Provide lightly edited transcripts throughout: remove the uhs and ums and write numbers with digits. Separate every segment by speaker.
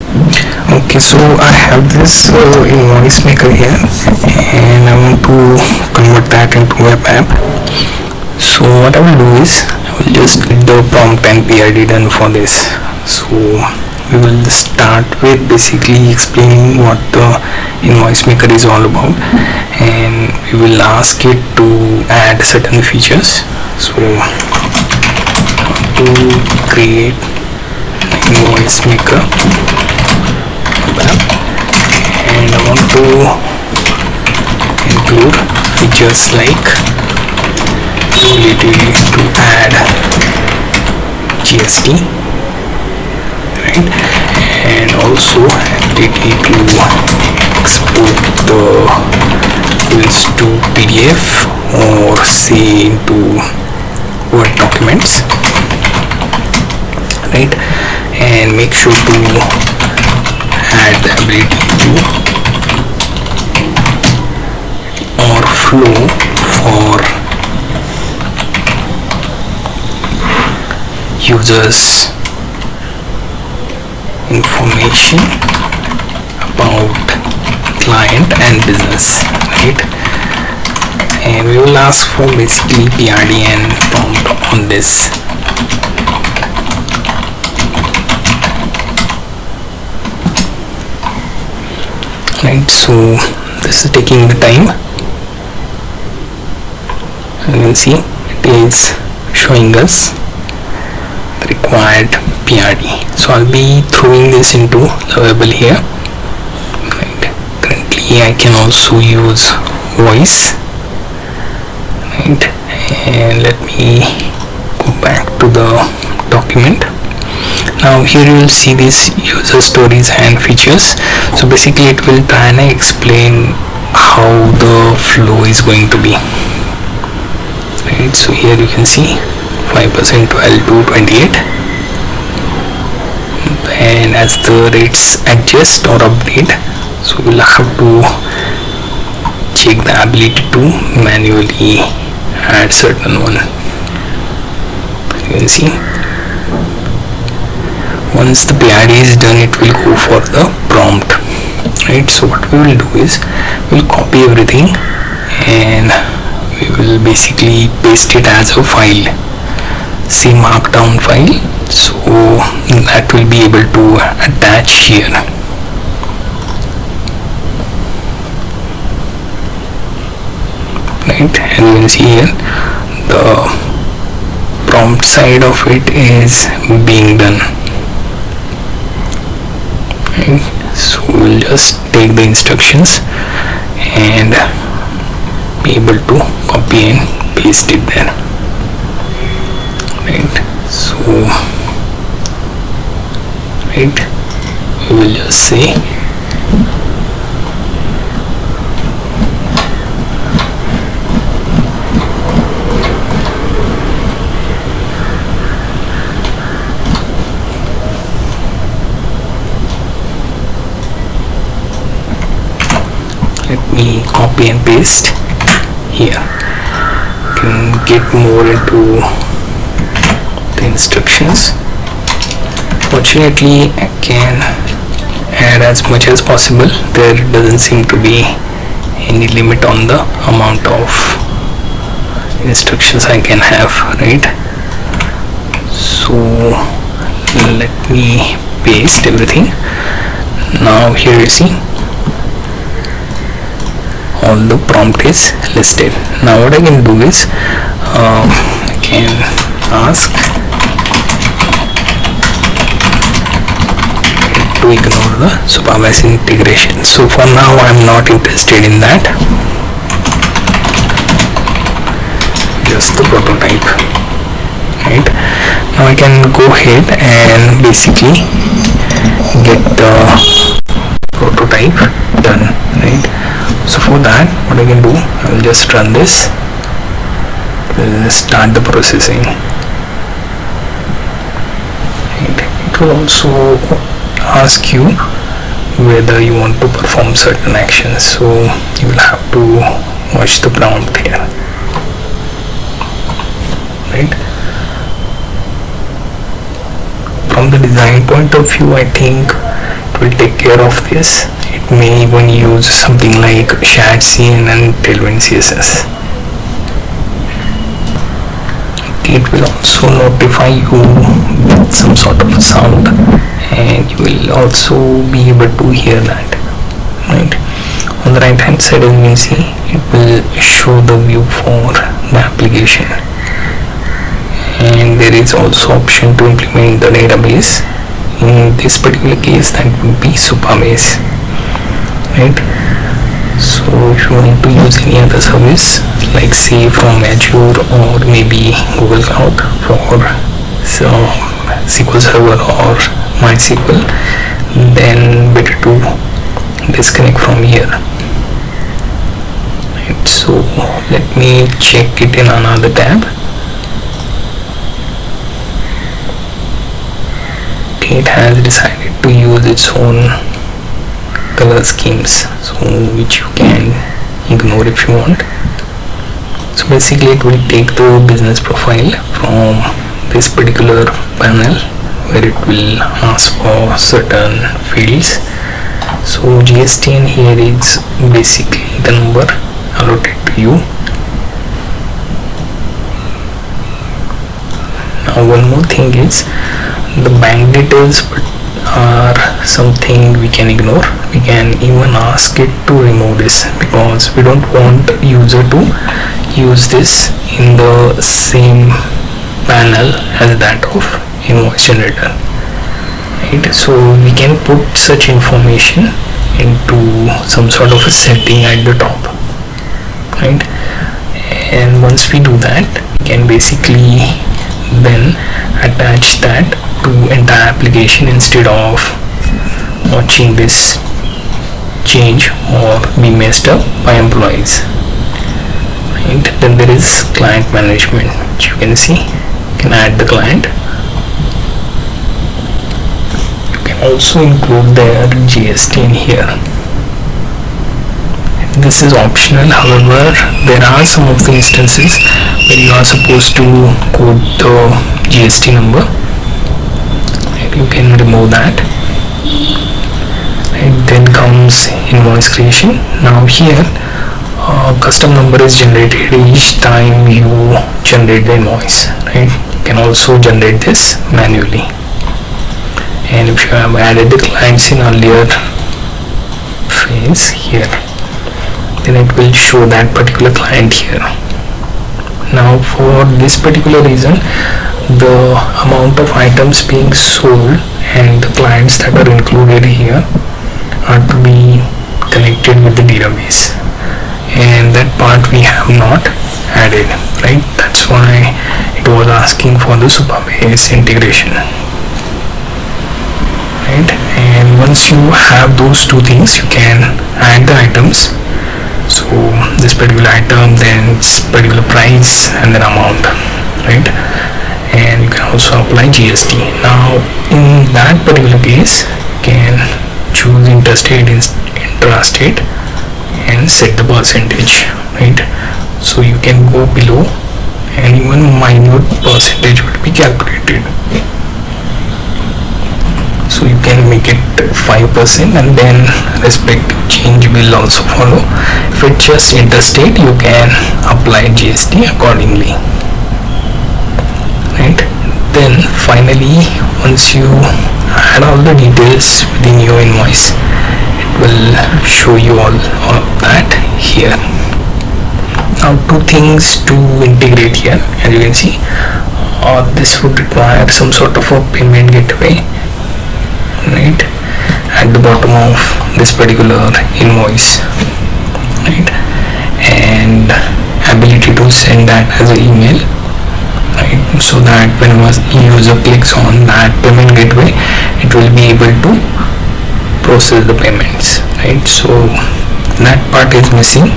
Speaker 1: Okay, so I have this invoice maker here, and I want to convert that into web app. So what I will do is I will just get the prompt and PID done for this. So we will start with basically explaining what the invoice maker is all about, and we will ask it to add certain features. So to create invoice maker app, and I want to include features like ability to add GST, right, and also ability to export the files to PDF or say into Word documents, right, and make sure to add the ability to or flow for users information about client and business, right, and we will ask for basically PRD and prompt on this. Right, so this is taking the time. You can see it is showing us the required PRD. So I'll be throwing this into Lovable here. Right. Currently I can also use voice. Right. And let me go back to the document. Now here you will see these user stories and features. So basically it will try and explain how the flow is going to be. Right, so here you can see 5% 12 to 28, and as the rates adjust or update, so we'll have to check the ability to manually add certain one. You can see once the PID is done, it will go for the prompt, right? So what we will do is we'll copy everything and we will basically paste it as a file, say markdown file, so that will be able to attach here. Right, and you can see here the prompt side of it is being done. Right, so we'll just take the instructions and be able to copy and paste it there. Right, so right, we will just say let me copy and paste here. You can get more into the instructions. Fortunately I can add as much as possible. There doesn't seem to be any limit on the amount of instructions I can have, right? So let me paste everything. Now here you see all the prompt is listed. Now what I can do is I can ask to ignore the supervised integration. So for now I'm not interested in that, just the prototype. Right, now I can go ahead and basically get the prototype done. Right, so for that what I can do, I will just run this, start the processing. Right, it will also ask you whether you want to perform certain actions, so you will have to watch the prompt here. Right, from the design point of view, I think it take care of this. It may even use something like shared scene and tailwind CSS. It will also notify you with some sort of sound, and you will also be able to hear that, right? On the right hand side, as you can see, it will show the view for the application, and there is also option to implement the database. In this particular case, that would be Supabase, right? So if you want to use any other service, like say from Azure or maybe Google Cloud for SQL Server or MySQL, then better to disconnect from here. Right, so let me check it in another tab. Okay, it has decided to use its own color schemes, so which you can ignore if you want. So basically it will take the business profile from this particular panel where it will ask for certain fields. So GST here is basically the number allotted to you. Now one more thing is the bank details are something we can ignore. We can even ask it to remove this because we don't want user to use this in the same panel as that of invoice generator, right? So we can put such information into some sort of a setting at the top, right? And once we do that, we can basically then attach that to entire application instead of watching this change or be messed up by employees, right? Then there is client management, which you can see. You can add the client. You can also include their GST in here. This is optional, however there are some of the instances where you are supposed to code the GST number. You can remove that. Right, then comes invoice creation. Now here custom number is generated each time you generate the invoice, right? You can also generate this manually, and if you have added the clients in earlier phase here, then it will show that particular client here. Now for this particular reason, the amount of items being sold and the clients that are included here are to be connected with the database, and that part we have not added, right? That's why it was asking for the Supabase integration, right? And once you have those two things, you can add the items. So this particular item, then its particular price, and then amount, right? And you can also apply GST. Now in that particular case, you can choose interstate, intrastate, and set the percentage, right? So you can go below and even minute percentage would be calculated. So you can make it 5% and then respective change will also follow. If it's just interstate, you can apply GST accordingly, right? Then finally, once you add all the details within your invoice, it will show you all of that here. Now two things to integrate here, as you can see, this would require some sort of a payment gateway, right, at the bottom of this particular invoice, right, and ability to send that as an email, right, so that whenever user clicks on that payment gateway, it will be able to process the payments, right? So that part is missing.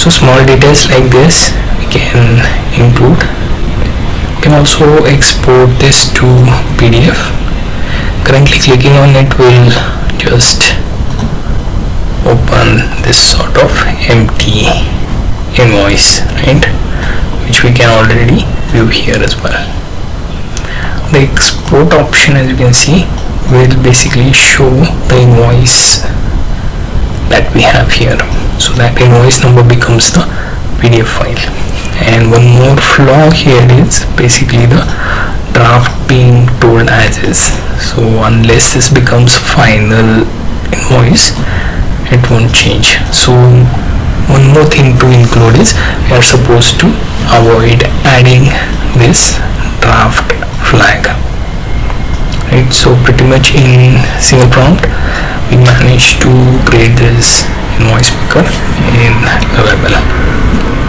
Speaker 1: So small details like this we can include. You can also export this to PDF. Currently clicking on it will just open this sort of empty invoice, right, which we can already view here as well. The export option, as you can see, will basically show the invoice invoice that we have here. So that invoice number becomes the PDF file. And one more flaw here is basically the draft being told as is. So unless this becomes final invoice, it won't change. So one more thing to include is we are supposed to avoid adding this draft flag, right? So pretty much in single prompt we managed to create this invoice picker in Lovable.